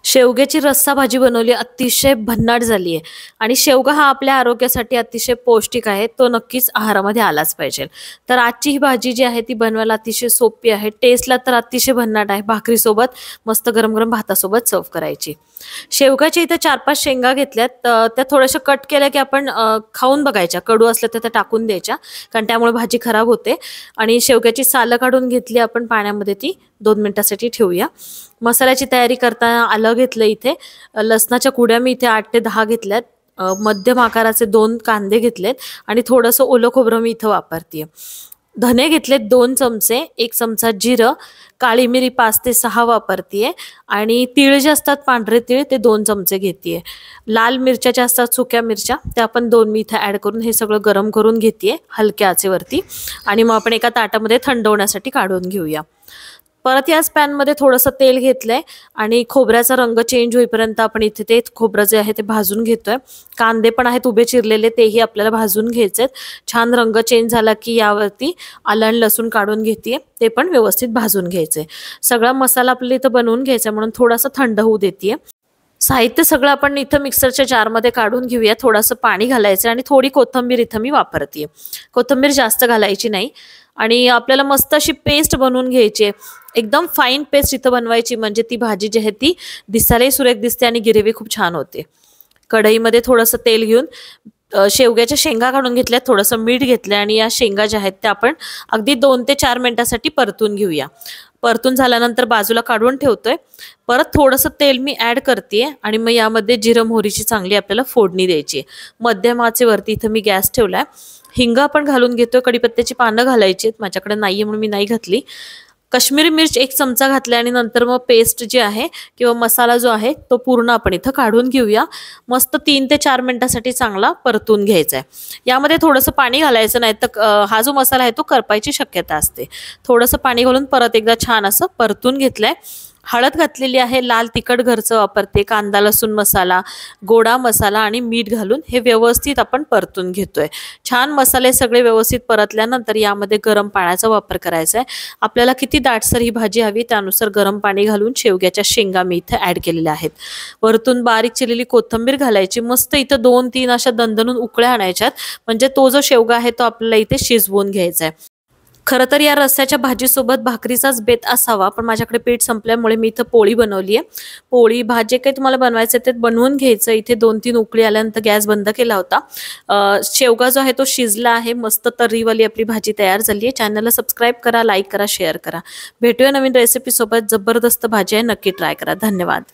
शेवग्याची रस्सा भाजी बनवली, अतिशय भन्नाट झाली आहे आणि शेवगा हा आपल्या आरोग्यासाठी अतिशय पौष्टिक आहे. तो नक्कीच आहारामध्ये आलाच पाहिजे. तर आजची ही भाजी जी आहे ती बनवायला अतिशय सोपी आहे. टेस्टला तर अतिशय भन्नाट आहे. भाकरीसोबत मस्त गरम-गरम भातासोबत सर्व्ह करायची. शेवगाच्या इथे 4-5 शेंगा घेतल्यात. त्या थोड्याशा कट केल्या की आपण खाऊन बघायच्या. कडू असल्या तर त्या टाकून द्यायच्या, कारण त्यामुळे भाजी खराब होते. आणि शेवग्याची सालं काढून घेतली आपण पाण्यामध्ये, ती 2 मिनिटासाठी ठेवूया. मसाल्याची तयारी करताना आलं घेतलं इथे, लसणाच्या कुड्या मी इथे 8 ते 10 घेतल्यात, मध्यम आकाराचे 2 कांदे घेतलेत आणि थोडंसं ओलं खोबरं मी इथं वापरतेय. धने घेतलेत 2 चमचे, 1 चमचा जिरं, काळी मिरी 5 ते 6 वापरतेय आणि तीळ जे असतात पांढरे तीळ ते 2 चमचे घेतेय. लाल मिरच्या ज्या असतात सुक्या मिरच्या त्या पण 2 मी इथे ॲड करून हे सगळं गरम करून घेतेय हलक्या आचेवरती आणि मग आपण एका ताटामध्ये थंड होण्यासाठी काढून घेऊया. परत याच पॅनमध्ये थोडंसं तेल घेतलंय आणि खोबऱ्याचा रंग चेंज होईपर्यंत आपण इथे ते खोबरं जे आहे ते भाजून घेतोय. कांदे पण आहेत उभे चिरलेले, तेही आपल्याला भाजून घ्यायचेत. छान रंग चेंज झाला की यावरती आलं आणि लसूण काढून घेतेय, ते पण व्यवस्थित भाजून घ्यायचे. सगळा मसाला आपल्याला इथं बनवून घ्यायचा म्हणून थोडासा थंड होऊ देतेय. साहित्य सगळं आपण इथं मिक्सरच्या जारमध्ये काढून घेऊया. थोडंसं पाणी घालायचं आणि थोडी कोथिंबीर इथं मी वापरते. कोथिंबीर जास्त घालायची नाही आणि आपल्याला मस्त अशी पेस्ट बनवून घ्यायची आहे. एकदम फाईन पेस्ट इथं बनवायची, म्हणजे ती भाजी जी आहे ती दिसायलाही सुरेख दिसते आणि ग्रेव्ही खूप छान होते. कढईमध्ये थोडंसं तेल घेऊन शेवग्याच्या शेंगा काढून घेतल्यात, थोडंसं मीठ घेतलं आणि या शेंगा ज्या आहेत त्या आपण अगदी 2 ते 4 मिनिटासाठी परतून घेऊया. परतून झाल्यानंतर बाजूला काढून ठेवतोय. परत थोडंसं तेल मी ॲड करते आणि मग यामध्ये जिरं मोहरीची चांगली आपल्याला फोडणी द्यायची. मध्यम आचेवरती इथं मी गॅस ठेवलाय. हिंग आपण घालून घेतोय, कढीपत्त्याची पानं घालायची आहेत, माझ्याकडे नाहीये म्हणून मी नाही घातली. काश्मीरी मिर्च 1 चमचा घातला आणि नंतर मग पेस्ट जी आहे किंवा मसाला जो आहे तो पूर्ण आपण इथं काढून घेऊया. मस्त 3 ते 4 मिनिटासाठी चांगला परतून घ्यायचा आहे. यामध्ये थोडंसं पाणी घालायचं, नाही तर हा जो मसाला आहे तो करपायची शक्यता असते. थोडंसं पाणी घालून परत एकदा छान असं परतून घेतलंय. हळद घातलेली आहे, लाल तिखट घरचं वापरते, कांदा लसूण मसाला, गोडा मसाला आणि मीठ घालून हे व्यवस्थित आपण परतून घेतोय. छान मसाले सगळे व्यवस्थित परतल्यानंतर यामध्ये गरम पाण्याचा वापर करायचा आहे. आपल्याला किती दाटसर ही भाजी हवी त्यानुसार गरम पाणी घालून शेवग्याच्या शेंगा मी इथे ॲड केलेल्या आहेत. वरतून बारीक चिरलेली कोथिंबीर घालायची. मस्त इथं 2-3 अशा दणदणून उकळ्या आणायच्यात, म्हणजे तो जो शेवगा आहे तो आपल्याला इथे शिजवून घ्यायचा आहे. खरं तर या रस्स्याच्या भाजीसोबत भाकरीचाच बेत असावा, पण माझ्याकडे पीठ संपल्यामुळे मी इथं पोळी बनवली आहे. पोळी भाजी काही तुम्हाला बनवायचं ते बनवून घ्यायचं. इथे 2-3 उकळी आल्यानंतर गॅस बंद केला होता. शेवगा जो आहे तो शिजला आहे, मस्त तर्रीवाली आपली भाजी तयार झाली आहे. चॅनलला सबस्क्राईब करा, लाईक करा, शेअर करा. भेटूया नवीन रेसिपीसोबत. जबरदस्त भाजी आहे, नक्की ट्राय करा. धन्यवाद.